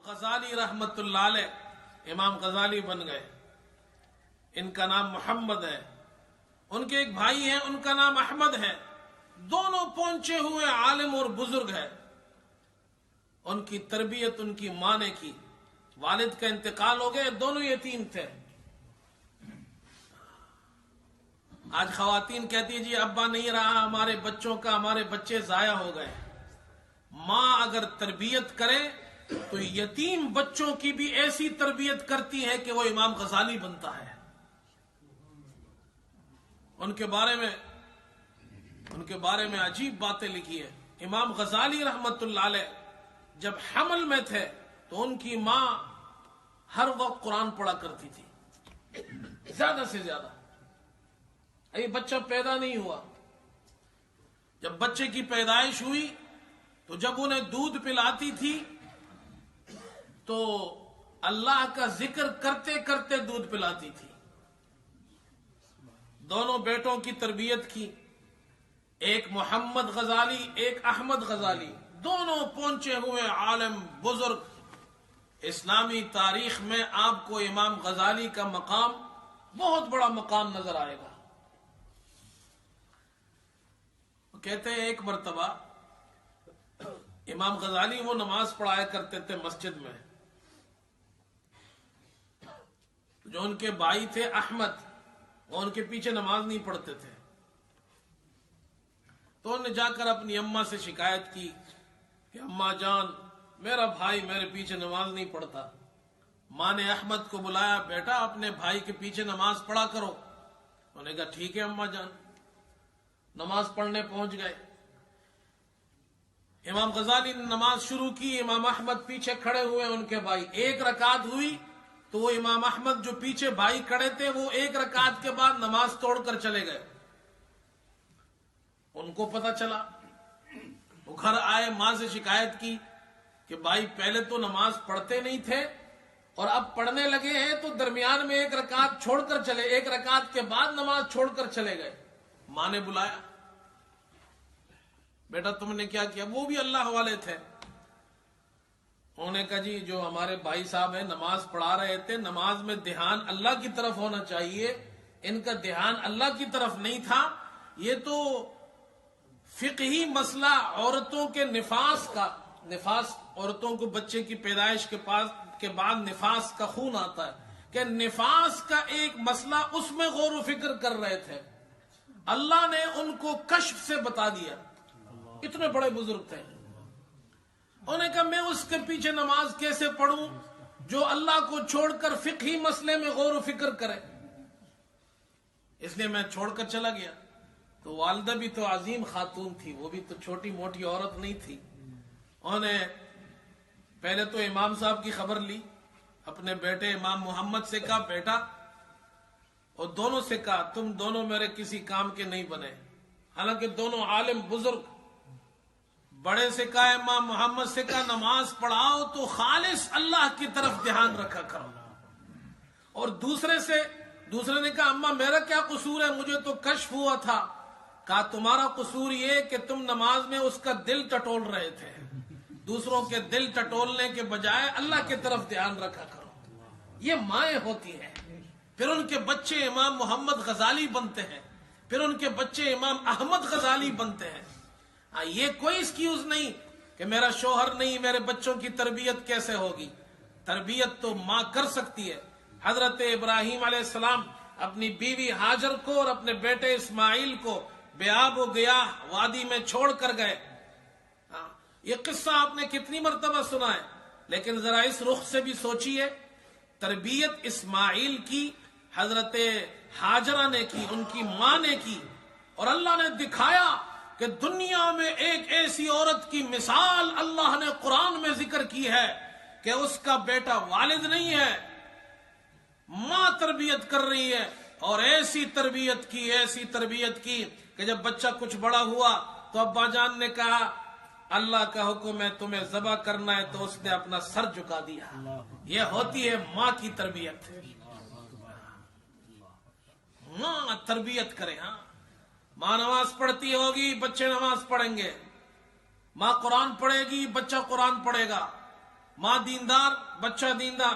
غزالی رحمت اللہ علیہ امام غزالی بن گئے. ان کا نام محمد ہے. ان کے ایک بھائی ہیں, ان کا نام احمد ہے. دونوں پہنچے ہوئے عالم اور بزرگ ہیں. ان کی تربیت ان کی ماں نے کی. والد کا انتقال ہو گئے, دونوں یتیم تھے. آج خواتین کہتی ہیں جی ابا نہیں رہا, ہمارے بچوں کا, ہمارے بچے ضائع ہو گئے. ماں اگر تربیت کرے تو یتیم بچوں کی بھی ایسی تربیت کرتی ہے کہ وہ امام غزالی بنتا ہے. ان کے بارے میں عجیب باتیں لکھی ہے. امام غزالی رحمت اللہ علیہ جب حمل میں تھے تو ان کی ماں ہر وقت قرآن پڑھا کرتی تھی, زیادہ سے زیادہ. ابھی بچہ پیدا نہیں ہوا, جب بچے کی پیدائش ہوئی تو جب انہیں دودھ پلاتی تھی تو اللہ کا ذکر کرتے کرتے دودھ پلاتی تھی. دونوں بیٹوں کی تربیت کی, ایک محمد غزالی ایک احمد غزالی, دونوں پہنچے ہوئے عالم بزرگ. اسلامی تاریخ میں آپ کو امام غزالی کا مقام بہت بڑا مقام نظر آئے گا. کہتے ہیں ایک مرتبہ امام غزالی وہ نماز پڑھایا کرتے تھے مسجد میں. جو ان کے بھائی تھے احمد, وہ ان کے پیچھے نماز نہیں پڑھتے تھے. تو انہوں نے جا کر اپنی اماں سے شکایت کی کہ اماں جان میرا بھائی میرے پیچھے نماز نہیں پڑھتا. ماں نے احمد کو بلایا, بیٹا اپنے بھائی کے پیچھے نماز پڑھا کرو. انہوں نے کہا ٹھیک ہے اماں جان. نماز پڑھنے پہنچ گئے. امام غزالی نے نماز شروع کی, امام احمد پیچھے کھڑے ہوئے. ان کے بھائی, ایک رکعت ہوئی تو وہ امام احمد جو پیچھے بھائی کھڑے تھے وہ ایک رکعت کے بعد نماز توڑ کر چلے گئے. ان کو پتا چلا, وہ گھر آئے, ماں سے شکایت کی کہ بھائی پہلے تو نماز پڑھتے نہیں تھے اور اب پڑھنے لگے ہیں تو درمیان میں ایک رکعت چھوڑ کر چلے, ایک رکعت کے بعد نماز چھوڑ کر چلے گئے. ماں نے بلایا, بیٹا تم نے کیا کیا؟ وہ بھی اللہ والے تھے. انہوں نے کہا جی جو ہمارے بھائی صاحب ہیں نماز پڑھا رہے تھے, نماز میں دھیان اللہ کی طرف ہونا چاہیے, ان کا دھیان اللہ کی طرف نہیں تھا. یہ تو فقہی مسئلہ عورتوں کے نفاس کا, نفاس عورتوں کو بچے کی پیدائش کے بعد نفاس کا خون آتا ہے, کہ نفاس کا ایک مسئلہ اس میں غور و فکر کر رہے تھے. اللہ نے ان کو کشف سے بتا دیا. اتنے بڑے بزرگ تھے. انہوں نے کہا میں اس کے پیچھے نماز کیسے پڑھوں جو اللہ کو چھوڑ کر فقہی مسئلے میں غور و فکر کرے. اس لیے میں چھوڑ کر چلا گیا. تو والدہ بھی تو عظیم خاتون تھی, وہ بھی تو چھوٹی موٹی عورت نہیں تھی. انہوں نے پہلے تو امام صاحب کی خبر لی, اپنے بیٹے امام محمد سے کہا بیٹا, اور دونوں سے کہا تم دونوں میرے کسی کام کے نہیں بنے. حالانکہ دونوں عالم بزرگ. بڑے سے کہا امام محمد سے کہا نماز پڑھاؤ تو خالص اللہ کی طرف دھیان رکھا کرو. اور دوسرے نے کہا اماں میرا کیا قصور ہے, مجھے تو کشف ہوا تھا. کہا تمہارا قصور یہ کہ تم نماز میں اس کا دل ٹٹول رہے تھے. دوسروں کے دل ٹٹولنے کے بجائے اللہ کی طرف دھیان رکھا کرو. یہ مائیں ہوتی ہیں. پھر ان کے بچے امام محمد غزالی بنتے ہیں, پھر ان کے بچے امام احمد غزالی بنتے ہیں. یہ کوئی ایکسکیوز نہیں کہ میرا شوہر نہیں, میرے بچوں کی تربیت کیسے ہوگی. تربیت تو ماں کر سکتی ہے. حضرت ابراہیم علیہ السلام اپنی بیوی ہاجر کو اور اپنے بیٹے اسماعیل کو بے آب و گیاہ وادی میں چھوڑ کر گئے. یہ قصہ آپ نے کتنی مرتبہ سنا ہے, لیکن ذرا اس رخ سے بھی سوچئے. تربیت اسماعیل کی حضرت ہاجرہ نے کی, ان کی ماں نے کی, اور اللہ نے دکھایا کہ دنیا میں ایک ایسی عورت کی مثال اللہ نے قرآن میں ذکر کی ہے کہ اس کا بیٹا والد نہیں ہے, ماں تربیت کر رہی ہے. اور ایسی تربیت کی کہ جب بچہ کچھ بڑا ہوا تو ابا جان نے کہا اللہ کا حکم ہے تمہیں ذبح کرنا ہے, تو اس نے اپنا سر جھکا دیا. یہ ہوتی ہے ماں کی تربیت. ماں تربیت کرے. ہاں ماں نماز پڑھتی ہوگی, بچے نماز پڑھیں گے. ماں قرآن پڑھے گی, بچہ قرآن پڑھے گا. ماں دیندار، بچہ دیندار،